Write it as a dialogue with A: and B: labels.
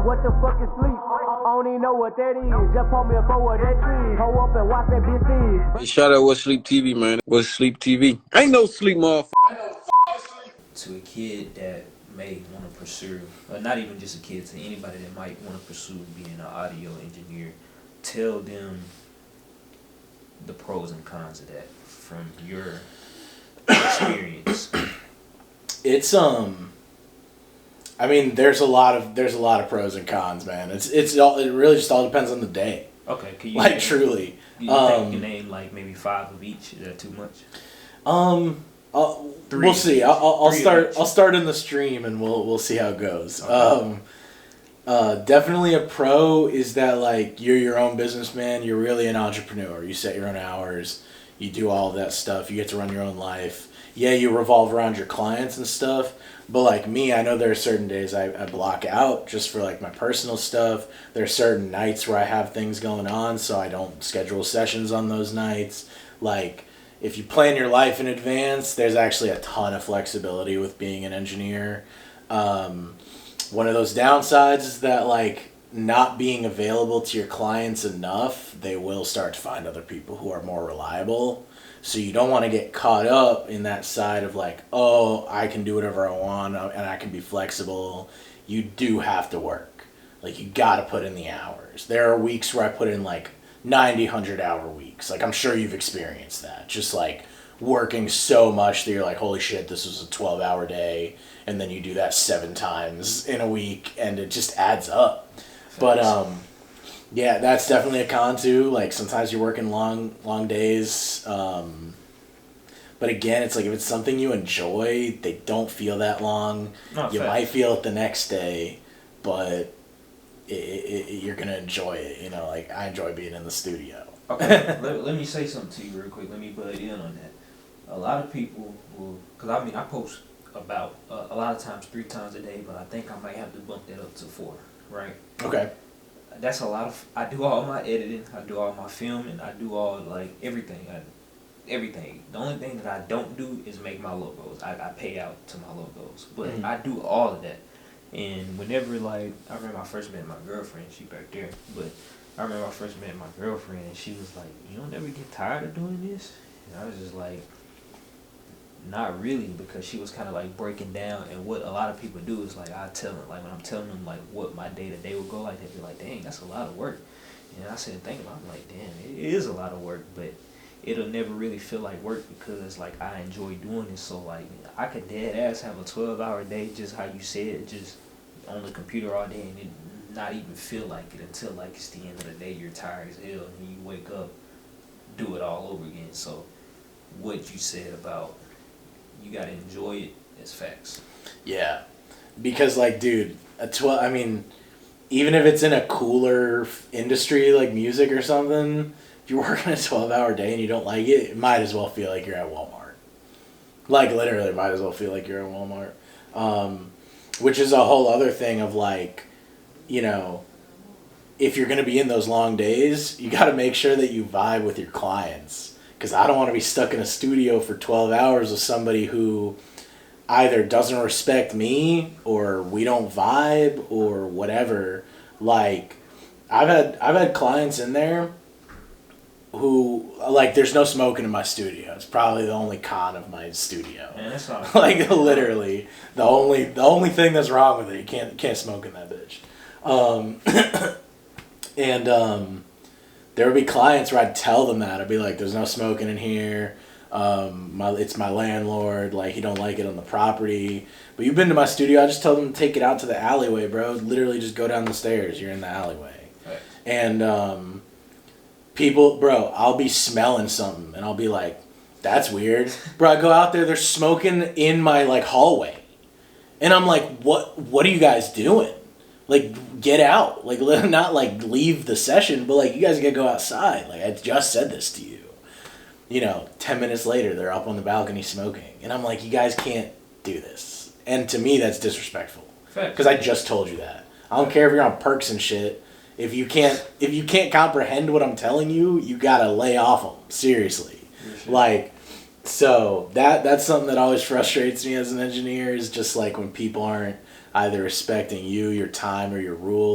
A: What the fuck is sleep? I don't even know what that is. Just pull me up over that tree. Hold up and watch that bitch feed.
B: Hey, shout out What Sleep TV, man. What Sleep TV? Ain't no sleep, motherfucker.
C: To a kid that may want to pursue, or not even just a kid, to anybody that might want to pursue being an audio engineer, tell them the pros and cons of that from your experience.
D: It's I mean, there's a lot of pros and cons, man. It really just all depends on the day.
C: Okay, can you
D: like truly?
C: You think you name like maybe 5 of each? Is that too much?
D: We'll see. I'll start in the stream and we'll see how it goes. Okay. Definitely a pro is that like you're your own businessman. You're really an entrepreneur. You set your own hours. You do all of that stuff. You get to run your own life. Yeah, you revolve around your clients and stuff. But like me, I know there are certain days I block out just for like my personal stuff. There are certain nights where I have things going on, so I don't schedule sessions on those nights. Like, if you plan your life in advance, there's actually a ton of flexibility with being an engineer. One of those downsides is that like not being available to your clients enough, they will start to find other people who are more reliable. So you don't want to get caught up in that side of like, oh, I can do whatever I want and I can be flexible. You do have to work. Like, you got to put in the hours. There are weeks where I put in like 90, 100-hour weeks. Like, I'm sure you've experienced that. Just like working so much that you're like, holy shit, this was a 12-hour day. And then you do that 7 times in a week and it just adds up. But, yeah, that's definitely a con too. Like, sometimes you're working long days. But again, it's like if it's something you enjoy, they don't feel that long. You might feel it the next day, but you're going to enjoy it. You know, like, I enjoy being in the studio.
C: Okay, let me say something to you real quick. Let me butt in on that. A lot of people will, because I mean, I post about a lot of times 3 times a day, but I think I might have to bump that up to 4, right?
D: Okay.
C: That's a lot of, I do all my editing, I do all my filming, I do all, like, everything. Everything. The only thing that I don't do is make my logos. I pay out to my logos. But I do all of that. And whenever, like, I remember I first met my girlfriend, she back there, but I remember I first met my girlfriend and she was like, you don't ever get tired of doing this? And I was just like, not really, because she was kind of like breaking down, and what a lot of people do is like, I tell them, like when I'm telling them like what my day-to-day would go like, they'd be like, dang, that's a lot of work. And I said, think about it, I'm like, damn, it is a lot of work, but it'll never really feel like work because like I enjoy doing it. So like I could dead ass have a 12-hour day, just how you said, just on the computer all day, and it not even feel like it until like it's the end of the day, you're tired as hell, and you wake up, do it all over again. So what you said about you gotta enjoy it is facts. Yeah,
D: because like, dude, I mean, even if it's in a cooler industry like music or something, if you're working a 12-hour day and you don't like it, it might as well feel like you're at Walmart. Like, literally, might as well feel like you're at Walmart. Which is a whole other thing of like, you know, if you're going to be in those long days, you got to make sure that you vibe with your clients. Because I don't want to be stuck in a studio for 12 hours with somebody who either doesn't respect me or we don't vibe or whatever. Like, I've had clients in there who, like, there's no smoking in my studio. It's probably the only con of my studio.
C: Man, that's not
D: like, literally, the only thing that's wrong with it, you can't smoke in that bitch. There would be clients where I'd tell them that. I'd be like, there's no smoking in here. It's my landlord. Like, he don't like it on the property. But you've been to my studio. I just tell them to take it out to the alleyway, bro. Literally just go down the stairs. You're in the alleyway.
C: Right.
D: And people, bro, I'll be smelling something. And I'll be like, that's weird. Bro, I go out there. They're smoking in my, like, hallway. And I'm like, what are you guys doing? Like, get out. Like, not, like, leave the session, but, like, you guys gotta go outside. Like, I just said this to you. You know, 10 minutes later, they're up on the balcony smoking. And I'm like, you guys can't do this. And to me, that's disrespectful. Because I just told you that. I don't care if you're on perks and shit. If you can't comprehend what I'm telling you, you gotta lay off them. Seriously. Sure. Like, so, that's something that always frustrates me as an engineer, is just, like, when people aren't either respecting you, your time, or your rules.